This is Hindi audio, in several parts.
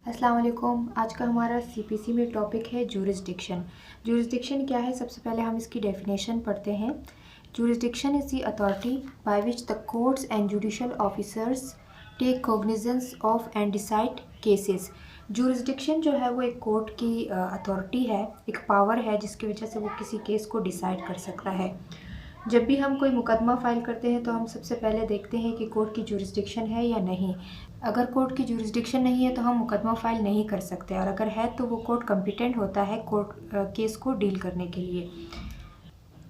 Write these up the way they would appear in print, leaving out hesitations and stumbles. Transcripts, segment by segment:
अस्सलाम वालेकुम। आज का हमारा सीपीसी में टॉपिक है जुरिसडिक्शन। जुरिसडिक्शन क्या है, सबसे पहले हम इसकी डेफिनेशन पढ़ते हैं। Jurisdiction is the authority by which the courts and judicial officers take cognizance of and decide cases. Jurisdiction जो है वो एक कोर्ट की अथॉरिटी है, एक पावर है जिसकी वजह से वो किसी केस को डिसाइड कर सकता है। जब भी हम कोई मुकदमा फ़ाइल करते हैं तो हम सबसे पहले देखते हैं कि कोर्ट की जुरिसडिक्शन है या नहीं। अगर कोर्ट की जुरिसडिक्शन नहीं है तो हम मुकदमा फ़ाइल नहीं कर सकते, और अगर है तो वो कोर्ट कॉम्पिटेंट होता है कोर्ट केस को डील करने के लिए।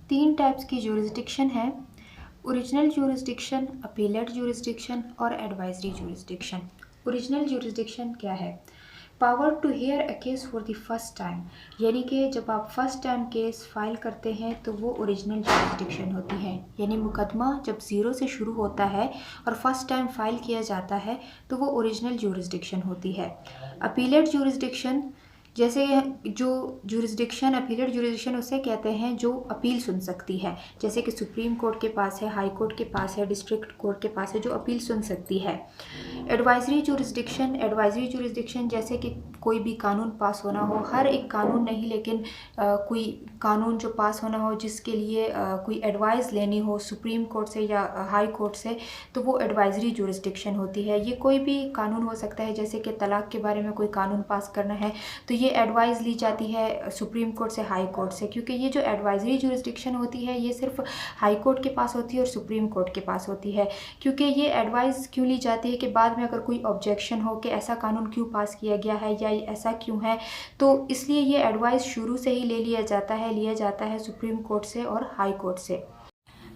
3 टाइप्स की जुरिसडिक्शन है: ओरिजिनल जुरिसडिक्शन, अपीलेट जुरिसडिक्शन और एडवाइजरी जुरिसडिक्शन। ओरिजिनल जुरिसडिक्शन क्या है? Power to hear a case for the first time, यानी कि जब आप फर्स्ट टाइम केस फाइल करते हैं तो वो ओरिजिनल जुरिसडिक्शन होती है। यानी मुकदमा जब ज़ीरो से शुरू होता है और फर्स्ट टाइम फाइल किया जाता है तो वो ओरिजिनल जुरिसडिक्शन होती है। अपीलेट जुरिसडिक्शन, जैसे जो जुरिसडिक्शन अपीलेट जुरिसडिक्शन उसे कहते हैं जो अपील सुन सकती है, जैसे कि सुप्रीम कोर्ट के पास है, हाई कोर्ट के पास है, डिस्ट्रिक्ट कोर्ट के पास है, जो अपील सुन सकती है। एडवाइजरी जुरिसडिक्शन, एडवाइजरी जुरिसडिक्शन जैसे कि कोई भी कानून पास होना हो, हर एक कानून नहीं लेकिन कोई कानून जो पास होना हो जिसके लिए कोई एडवाइस लेनी हो सुप्रीम कोर्ट से या हाई कोर्ट से, तो वो एडवाइजरी जुरिसडिक्शन होती है। ये कोई भी कानून हो सकता है, जैसे कि तलाक के बारे में कोई कानून पास करना है तो ये एडवाइस ली जाती है सुप्रीम कोर्ट से, हाई कोर्ट से, क्योंकि ये जो एडवाइजरी जुरिसडिक्शन होती है ये सिर्फ हाई कोर्ट के पास होती है और सुप्रीम कोर्ट के पास होती है। क्योंकि ये एडवाइस क्यों ली जाती है कि बाद में अगर कोई ऑब्जेक्शन हो कि ऐसा कानून क्यों पास किया गया है या ऐसा क्यों है, तो इसलिए ये एडवाइस शुरू से ही ले लिया जाता है सुप्रीम कोर्ट से और हाई कोर्ट से।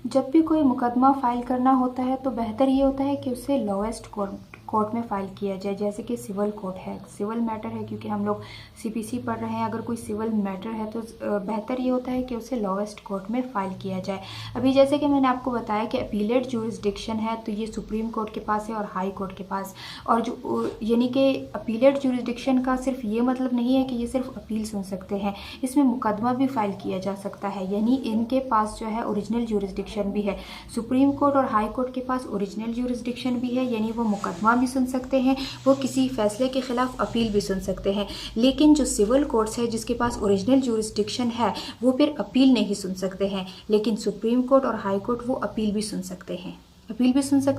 जब भी कोई मुकदमा फ़ाइल करना होता है तो बेहतर ये होता है कि उसे लोएस्ट कोर्ट में फ़ाइल किया जाए, जैसे कि सिविल कोर्ट है, सिविल मैटर है, क्योंकि हम लोग सीपीसी पढ़ रहे हैं। अगर कोई सिविल मैटर है तो बेहतर ये होता है कि उसे लोएस्ट कोर्ट में फ़ाइल किया जाए। अभी जैसे कि मैंने आपको बताया कि अपीलेट जुरिसडिक्शन है तो ये सुप्रीम कोर्ट के पास है और हाई कोर्ट के पास। और जो यानी कि अपीलेट जुरिसडिक्शन का सिर्फ ये मतलब नहीं है कि ये सिर्फ अपील सुन सकते हैं, इसमें मुकदमा भी फ़ाइल किया जा सकता है। यानी इनके पास जो है ओरिजिनल जुरिसडिक्शन भी है। सुप्रीम कोर्ट और हाई कोर्ट के पास ओरिजिनल जुरिसडिक्शन भी है, यानी वो मुकदमा भी सुन सकते हैं, वो किसी फैसले के खिलाफ अपील भी सुन सकते हैं। लेकिन जो सिविल कोर्ट्स है जिसके पास ओरिजिनल जुरिसडिक्शन है वो फिर अपील नहीं सुन सकते हैं, लेकिन सुप्रीम कोर्ट और हाई कोर्ट वो अपील भी सुन सकते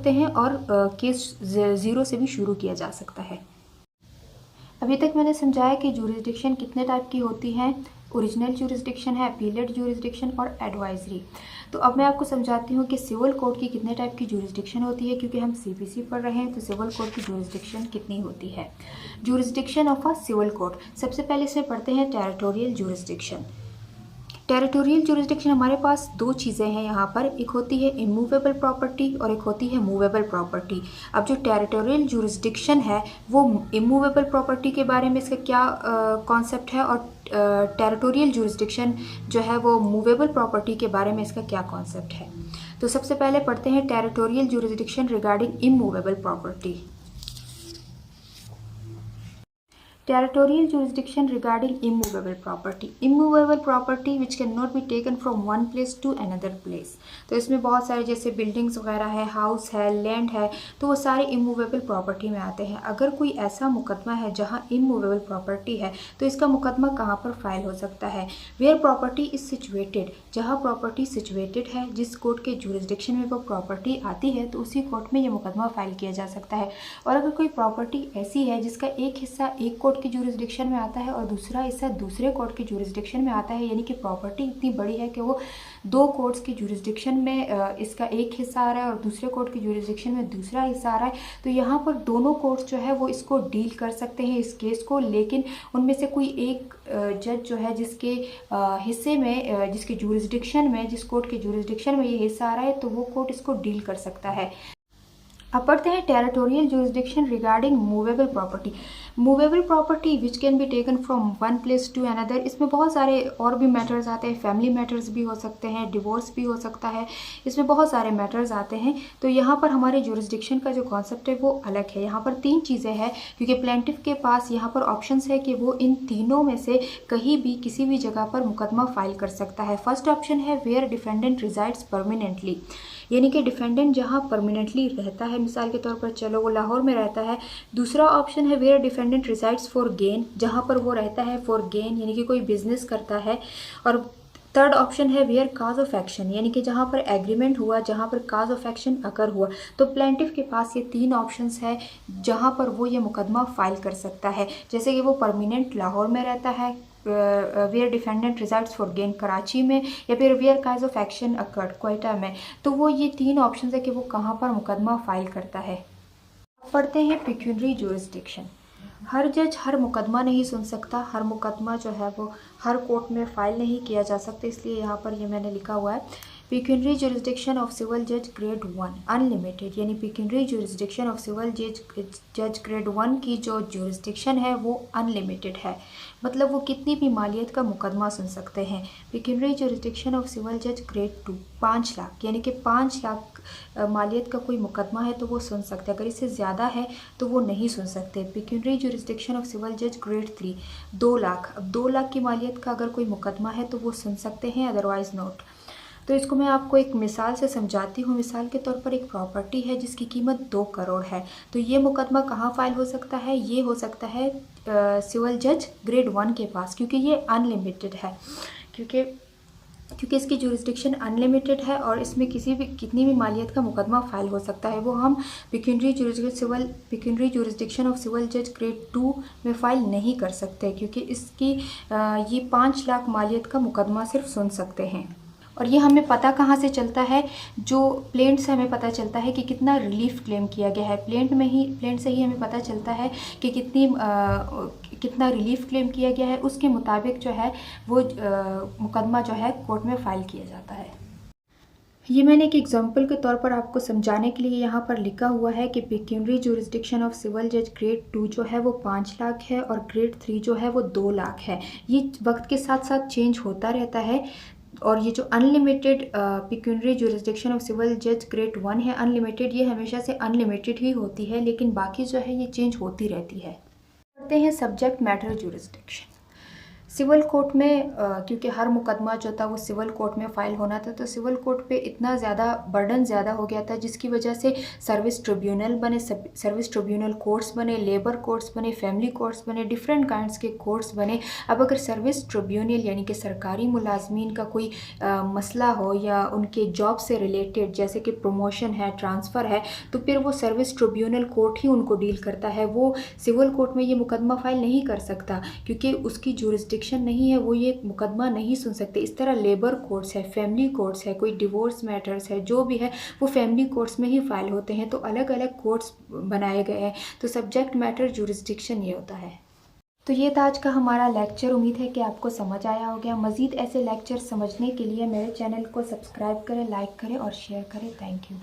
हैं, और केस ज़ीरो से भी शुरू किया जा सकता है। अभी तक मैंने समझाया कि जुरिसडिक्शन कितने टाइप की होती हैं। ओरिजिनल जुरिसडिक्शन है, अपीलेट जुरिसडिक्शन और एडवाइजरी। तो अब मैं आपको समझाती हूँ कि सिविल कोर्ट की कितने टाइप की जुरिसडिक्शन होती है, क्योंकि हम सीपीसी पढ़ रहे हैं तो सिविल कोर्ट की जुरिसडिक्शन कितनी होती है। Jurisdiction of a civil court, सबसे पहले से पढ़ते हैं टेरिटोरियल जुरिसडिक्शन। टेरिटोरियल जुरिसडिक्शन हमारे पास 2 चीज़ें हैं यहाँ पर, एक होती है इमूवेबल प्रॉपर्टी और एक होती है मूवेबल प्रॉपर्टी। अब जो टेरिटोरियल जुरिसडिक्शन है वो इमूवेबल प्रॉपर्टी के बारे में इसका क्या कॉन्सेप्ट है, और टेरिटोरियल जुरिसडिक्शन जो है वो मूवेबल प्रॉपर्टी के बारे में इसका क्या कॉन्सेप्ट है। तो सबसे पहले पढ़ते हैं territorial jurisdiction regarding immovable property. Territorial jurisdiction regarding immovable property. Immovable property which cannot be taken from one place to another place. तो इसमें बहुत सारे जैसे बिल्डिंग्स वगैरह है, हाउस है, लैंड है, तो वो सारे इमूवेबल प्रॉपर्टी में आते हैं। अगर कोई ऐसा मुकदमा है जहाँ इमूवेबल प्रॉपर्टी है तो इसका मुकदमा कहाँ पर फाइल हो सकता है? वेयर प्रॉपर्टी इज सिचुएटेड, जहाँ प्रॉपर्टी सिचुएटेड है, जिस कोर्ट के जुरिसडिक्शन में वो प्रॉपर्टी आती है तो उसी कोर्ट में ये मुकदमा फाइल किया जा सकता है। और अगर कोई प्रॉपर्टी ऐसी है जिसका एक हिस्सा एक कोर्ट की जुरिसडिक्शन में आता है और दूसरा हिस्सा दूसरे कोर्ट की जुरिसडिक्शन में आता है, यानी कि प्रॉपर्टी इतनी बड़ी है कि वो 2 कोर्ट्स की जुरिसडिक्शन में इसका एक हिस्सा आ रहा है और दूसरे कोर्ट की जुरिसडिक्शन में दूसरा हिस्सा आ रहा है, तो यहाँ पर दोनों कोर्ट्स जो है वो इसको डील कर सकते हैं इस केस को। लेकिन उनमें से कोई एक जज जो है जिसके हिस्से में जिसके जुरिसडिक्शन में जिस कोर्ट के जुरिसडिक्शन में ये हिस्सा आ रहा है तो वो कोर्ट इसको डील कर सकता है। अब पढ़ते हैं territorial jurisdiction regarding movable property. Movable property which can be taken from one place to another. इसमें बहुत सारे और भी मैटर्स आते हैं, फैमिली मैटर्स भी हो सकते हैं, डिवोर्स भी हो सकता है, इसमें बहुत सारे मैटर्स आते हैं। तो यहाँ पर हमारे जुरिसडिक्शन का जो कॉन्सेप्ट है वो अलग है। यहाँ पर 3 चीज़ें हैं, क्योंकि प्लेंटिफ के पास यहाँ पर ऑप्शंस है कि वो इन तीनों में से कहीं भी किसी भी जगह पर मुकदमा फाइल कर सकता है। फर्स्ट ऑप्शन है वेयर डिफेंडेंट रिजाइड्स परमानेंटली, यानी कि डिफेंडेंट जहाँ परमानेंटली रहता है, मिसाल के तौर पर चलो वो लाहौर में रहता है। दूसरा ऑप्शन है where defendant resides for gain, जहाँ पर वो रहता है फॉर गेन यानी कि कोई बिजनेस करता है। और थर्ड ऑप्शन है वेयर काज ऑफ एक्शन, यानी कि जहाँ पर एग्रीमेंट हुआ, जहाँ पर काज ऑफ एक्शन अकर हुआ। तो प्लेंटिफ के पास ये 3 ऑप्शंस है जहाँ पर वो ये मुकदमा फाइल कर सकता है। जैसे कि वो परमानेंट लाहौर में रहता है, where defendant resides for gain Karachi में, या फिर where cause of action accrued Quetta में। तो वो ये 3 ऑप्शन है कि वो कहाँ पर मुकदमा फाइल करता है। पढ़ते हैं पिक्यूनरी ज्यूरिसडिक्शन। हर जज हर मुकदमा नहीं सुन सकता, हर मुकदमा जो है वो हर कोर्ट में फ़ाइल नहीं किया जा सकता, इसलिए यहाँ पर ये मैंने लिखा हुआ है पिक्यूनरी ज्यूरिसडिक्शन ऑफ सिविल जज ग्रेड 1 अनलिमिटेड, यानी पिक्यूनरी ज्यूरिसडिक्शन ऑफ सिविल जज ग्रेड 1 की जो ज्यूरिसडिक्शन है वो अनलिमिटेड है, मतलब वो कितनी भी मालियत का मुकदमा सुन सकते हैं। पिक्यूनरी ज्यूरिसडिक्शन ऑफ सिविल जज ग्रेड 2 5 लाख, यानी कि 5 लाख मालियत का कोई मुकदमा है तो वो सुन सकते हैं, अगर इससे ज़्यादा है तो वो नहीं सुन सकते। पिक्यूनरी ज्यूरिसडिक्शन ऑफ सिविल जज ग्रेड 3 2 लाख, अब 2 लाख की मालियत का अगर कोई मुकदमा है तो वो सुन सकते हैं, अदरवाइज़ नोट। तो इसको मैं आपको एक मिसाल से समझाती हूँ। मिसाल के तौर पर एक प्रॉपर्टी है जिसकी कीमत 2 करोड़ है, तो ये मुकदमा कहाँ फाइल हो सकता है? ये हो सकता है सिविल जज ग्रेड 1 के पास, क्योंकि ये अनलिमिटेड है, क्योंकि इसकी ज्यूरिसडिक्शन अनलिमिटेड है और इसमें कितनी भी मालियत का मुकदमा फाइल हो सकता है। वो हम पिक्यूनरी ज्यूरिसडिक्शन ऑफ सिविल जज ग्रेड 2 में फ़ाइल नहीं कर सकते, क्योंकि इसकी ये 5 लाख मालियत का मुकदमा सिर्फ सुन सकते हैं। और ये हमें पता कहाँ से चलता है? जो प्लेंट से हमें पता चलता है कि कितना रिलीफ क्लेम किया गया है। प्लेंट से ही हमें पता चलता है कि कितना रिलीफ क्लेम किया गया है, उसके मुताबिक जो है वो मुकदमा जो है कोर्ट में फ़ाइल किया जाता है। ये मैंने एक एग्जांपल के तौर पर आपको समझाने के लिए यहाँ पर लिखा हुआ है कि पिक्यूनरी ज्यूरिसडिक्शन ऑफ सिविल जज ग्रेड 2 जो है वो 5 लाख है और ग्रेड 3 जो है वो 2 लाख है। ये वक्त के साथ साथ चेंज होता रहता है। और ये जो unlimited pecuniary jurisdiction of civil जज ग्रेड 1 है अनलिमिटेड, ये हमेशा से अनलिमिटेड ही होती है, लेकिन बाकी जो है ये चेंज होती रहती है। करते हैं subject matter jurisdiction. Civil court में क्योंकि हर मुकदमा जो था वो सिविल कोर्ट में फ़ाइल होना था, तो सिविल कोर्ट पे इतना ज़्यादा बर्डन ज़्यादा हो गया था, जिसकी वजह से सर्विस ट्रिब्यूनल बने, सर्विस ट्रिब्यूनल कोर्ट्स बने, लेबर कोर्ट्स बने, फैमिली कोर्ट्स बने, डिफरेंट काइंड्स के कोर्ट्स बने। अब अगर सर्विस ट्रिब्यूनल यानी कि सरकारी मुलाजमीन का कोई मसला हो या उनके जॉब से रिलेटेड, जैसे कि प्रमोशन है, ट्रांसफ़र है, तो फिर वो सर्विस ट्रिब्यूनल कोर्ट ही उनको डील करता है। वो सिविल कोर्ट में ये मुकदमा फ़ाइल नहीं कर सकता, क्योंकि उसकी ज्यूरिसडिक्शन नहीं है, वो ये मुकदमा नहीं सुन सकते। इस तरह लेबर कोर्ट्स है, फैमिली कोर्ट्स है, कोई डिवोर्स मैटर्स है, जो भी है वो फैमिली कोर्ट्स में ही फाइल होते हैं। तो अलग अलग कोर्ट्स बनाए गए हैं, तो सब्जेक्ट मैटर ज्यूरिसडिक्शन ये होता है। तो ये था आज का हमारा लेक्चर। उम्मीद है कि आपको समझ आया हो गया। मज़ीद ऐसे लेक्चर समझने के लिए मेरे चैनल को सब्सक्राइब करें, लाइक करें और शेयर करें। Thank you.